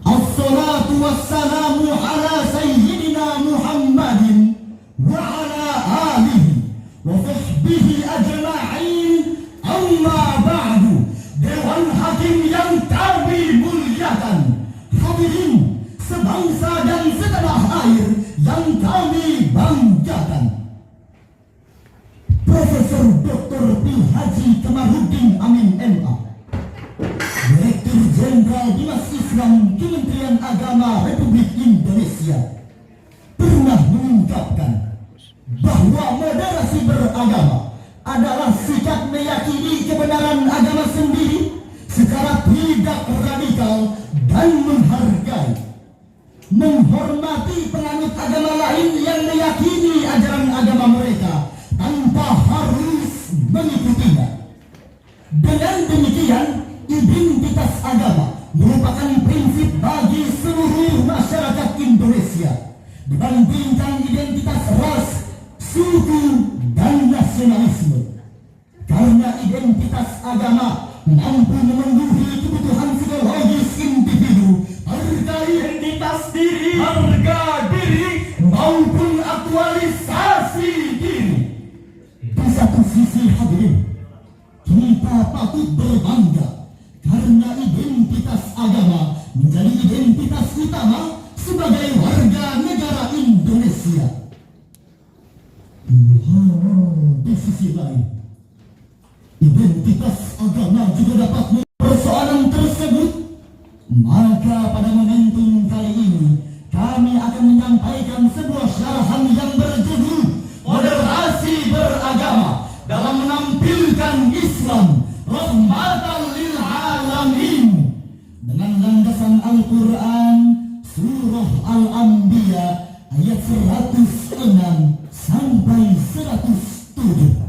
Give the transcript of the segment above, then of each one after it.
Assalatu wassalamu ala sayyidina Muhammadin wa ala alihi wa sahbihi ajma'in. Amma ba'du. Dewan Hakim yang kami muliakan, hadirin sebangsa dan setanah air yang kami banggakan, Profesor Dr. Haji Kamarudin Amin MA, Direktur Jenderal Dinas Islam Kementerian Agama Republik Indonesia, pernah mengungkapkan bahwa moderasi beragama adalah sikap meyakini kebenaran agama sendiri secara tidak radikal dan menghargai, menghormati penganut agama lain yang meyakini ajaran agama mereka tanpa harus mengikutinya. Dengan demikian, identitas agama merupakan prinsip bagi seluruh masyarakat Indonesia dibandingkan identitas ras, suku, dan nasionalisme. Karena identitas agama mampu memenuhi kebutuhan psikologis individu terkait identitas diri, harga diri, maupun aktualisasi diri. Di satu sisi hadirin, kita patut berbangga karena identitas agama menjadi identitas utama sebagai warga negara Indonesia. Di sisi lain, identitas agama juga dapat persoalan tersebut. Maka pada momentum kali ini kami akan menyampaikan sebuah syarahan yang berjudul Moderasi Beragama dalam menampilkan Islam rahmatan lil alamin, dengan landasan Al-Quran surah Al-Anbiya ayat 106 sampai 107.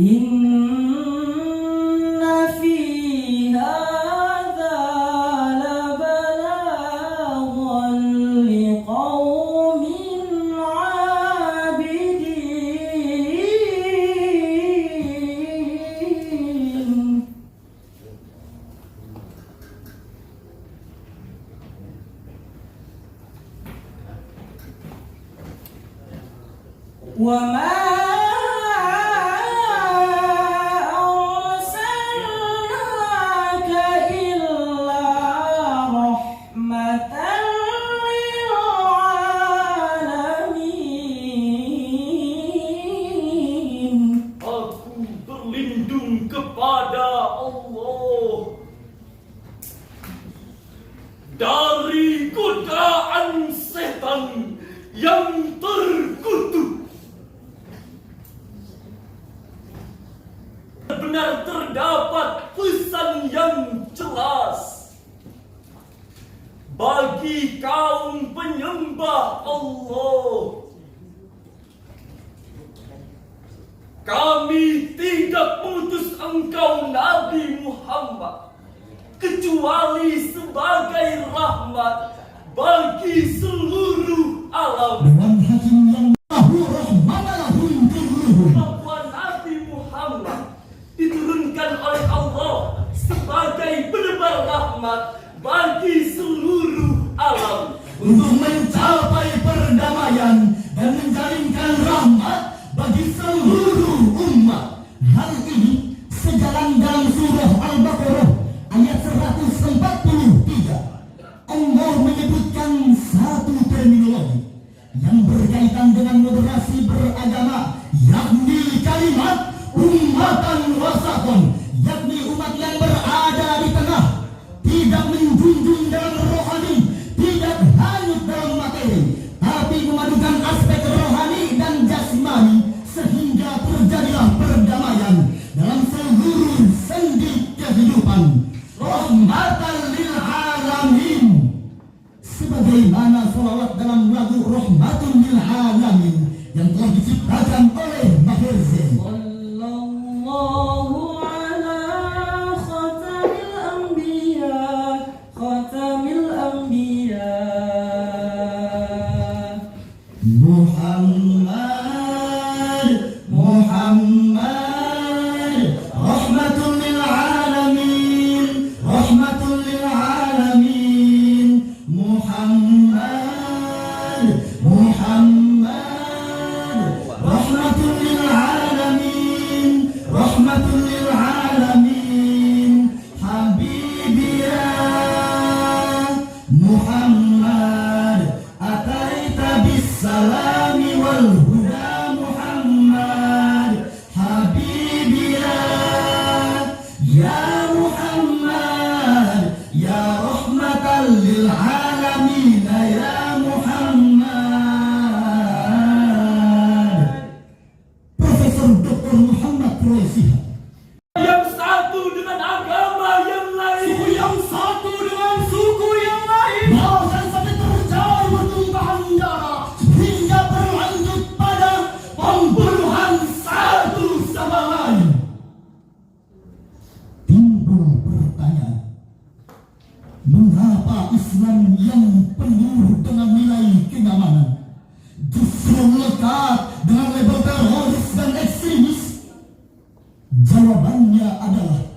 Inna fi hadza labalaghan liqaumin 'abidin. Wa ma kepada Allah dari godaan setan yang terkutuk. Benar terdapat pesan yang jelas bagi kaum penyembah Allah. Kami tidak mengutus engkau Nabi Muhammad kecuali sebagai rahmat bagi seluruh alam. Dewan Hakim yang lahu rahmanahum kulluhum. Bahwa Nabi Muhammad diturunkan oleh Allah sebagai penebar rahmat bagi seluruh alam untuk mencapai perdamaian dan menjalinkan rahmat bagi seluruh umat. Hal ini sejalan dalam surah Al-Baqarah ayat 143. Allah menyebutkan satu terminologi yang berkaitan dengan moderasi beragama, yakni kalimat ummatan wasaton, yakni umat yang berada di tengah, tidak menjunjung dalam rohani, tidak hanyut dalam materi, tapi memadukan aspek alamin yang telah diciptakan oleh Maher Zain. Sallallahu ala khatamil anbiya, khatamil anbiya. Muhammad rahmatun lil alamin, rahmatun lil alamin. Muhammad rahmatun lil alamin, rahmatun lil alamin. Habibia Muhammad ataita bis salami wal huda. Muhammad Habibia ya Muhammad ya rahmatan lil alamin ya Muhammad. Profesor Dr. Muhammad Roisiha. Yang satu dengan agama yang lain, Suku yang satu dengan suku yang lain, bahkan sampai terjadi pertumpahan darah hingga berlanjut pada pembunuhan satu sama lain. Timbul pertanyaan, mengapa Islam yang penuh dengan nilai kenyamanan justru melekat dengan label teroris dan ekstremis? Jawabannya adalah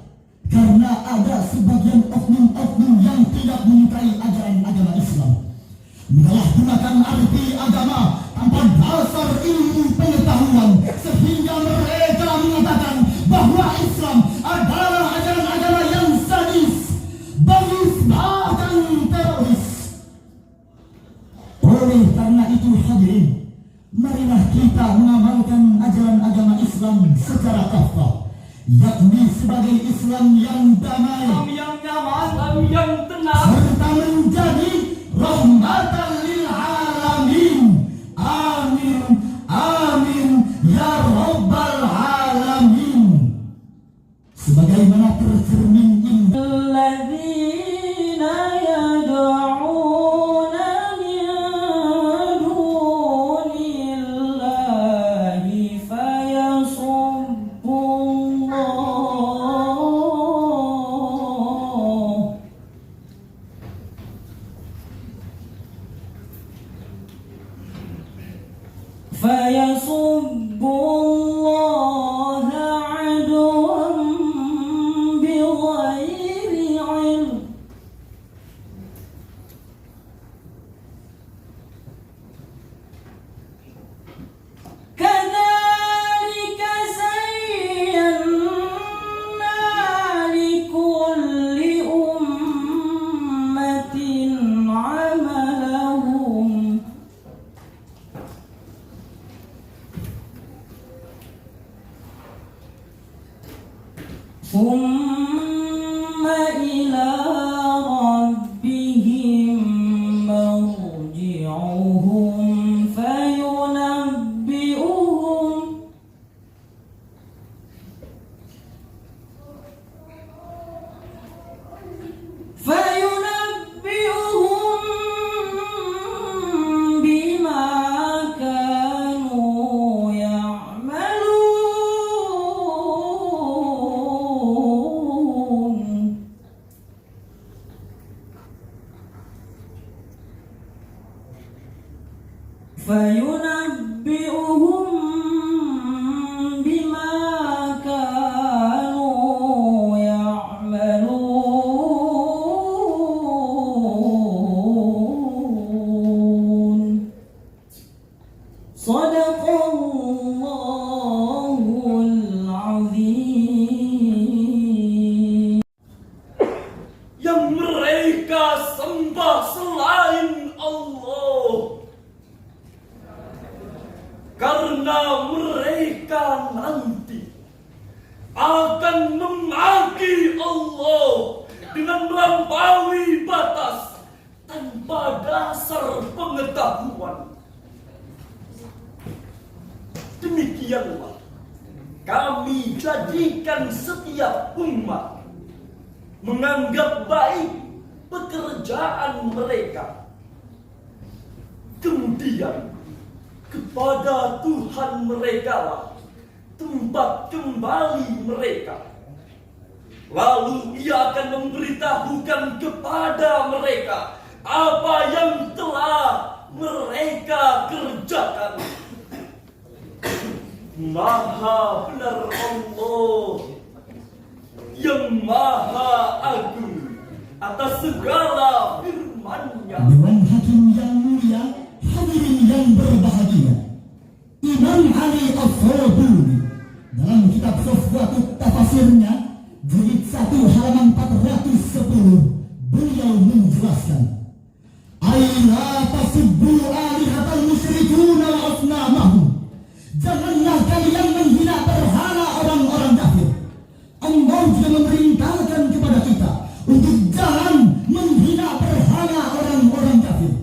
karena ada sebagian oknum-oknum yang tidak menyukai ajaran agama Islam, menyalahgunakan arti agama tanpa dasar ilmu pengetahuan, sehingga mereka mengatakan bahwa Islam adalah ajaran agama yang sadis, bengis, bahkan teroris. Oleh karena itu hadirin, marilah kita mengamalkan ajaran agama Islam secara kafah, yakni sebagai Islam yang damai, Islam yang nyaman, Islam yang tenang, serta menjadi rahmatan lil alamin. Amin, amin, ya rabbal alamin. Sebagaimana tercermin indah Alladzina yad'una min dunillahi fayasubbullaha adwan bighairi ilm. Kadzalika zayyana likulli ummatin amalahum thumma ila rabbihim marji'uhum fayunabbi'uhum bima kanu ya'malun. Fayunabbi'uhum bima kanu ya'malun. Shadaqallahul azim. yang mereka sembah selain Allah, karena mereka nanti akan memaki Allah dengan melampaui batas tanpa dasar pengetahuan. Demikianlah kami jadikan setiap umat menganggap baik pekerjaan mereka, kemudian kepada Tuhan mereka lah tempat kembali mereka. Lalu ia akan memberitahukan kepada mereka apa yang telah mereka kerjakan. Maha benar Allah yang Maha Agung atas segala firman-Nya. Dewan Hakim yang mulia, hadirin yang berbahagia, Imam Ali As-Sabuni dalam kitab Sofwatut Tafasirnya jilid 1 halaman 410 beliau menjelaskan, Aila tasubbu alihatal musyrikuna wa asnamahum. Janganlah kalian menghina berhala orang-orang kafir. Allah juga memerintahkan kepada kita untuk jangan menghina berhala orang-orang kafir.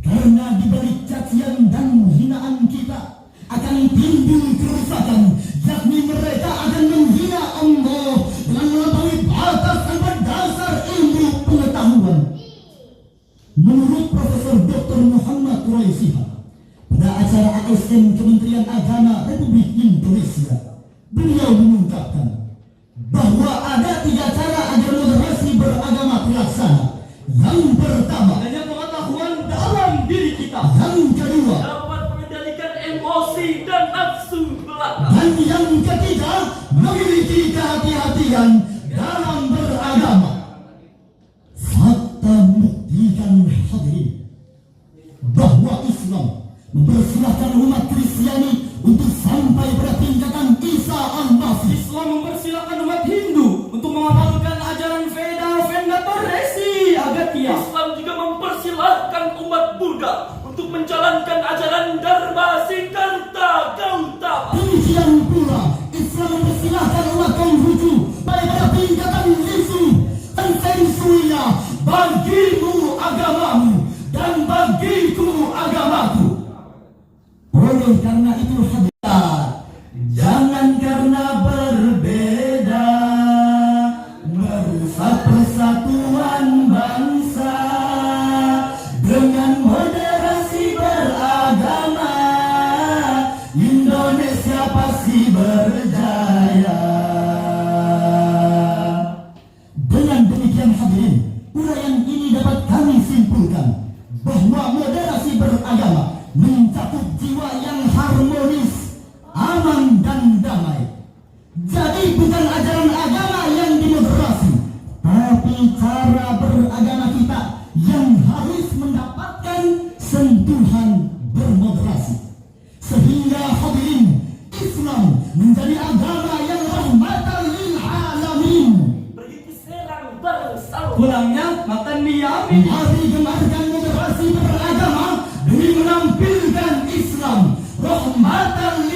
Karena di balik cacian dan hinaan kita akan timbul kerusakan, yakni mereka akan menghina Allah dengan melampaui batas tanpa dasar ilmu pengetahuan. Menurut Profesor Dr. Muhammad Quraisy pada acara ASN Kementerian Agama Republik Indonesia, beliau mengungkapkan bahwa ada 3 cara agar moderasi beragama terlaksana. Yang pertama, Hanya pengetahuan dalam diri kita. yang kedua, Dapat mengendalikan emosi dan nafsu belaka. dan yang ketiga, memiliki kehati-hatian dalam beragama. Fakta membuktikan hadirin bahwa Islam mempersilahkan umat Kristiani untuk sampai pada tingkatan Isa al-Masih. Islam mempersilahkan umat Hindu untuk mengamalkan ajaran Veda Vendatoresi Agatia. Islam juga mempersilahkan umat Buddha untuk menjalankan ajaran Dharma Siddhartha Gautama. Demikian pula Islam mempersilahkan umat Konghucu pada tingkatan Lisu dan Sensuya. Bagimu agamamu dan bagiku agamaku. Oleh karena itu hadirat, jangan karena berbeda merusak persatuan bangsa. Dengan moderasi beragama, Indonesia pasti berjaya. Dengan demikian hadirin, uraian ini dapat kami simpulkan bahwa moderasi beragama mencakup jiwa yang harmonis, aman dan damai. Jadi bukan ajaran agama yang dimoderasi, tapi cara beragama kita yang harus mendapatkan sentuhan bermoderasi. Sehingga hadirin, Islam menjadi agama yang rahmatan lil alamin. Begitu serang bersalawat. Pulangnya makan mie amin. Mari gemarkan moderasi beragama demi menampilkan Islam rahmatan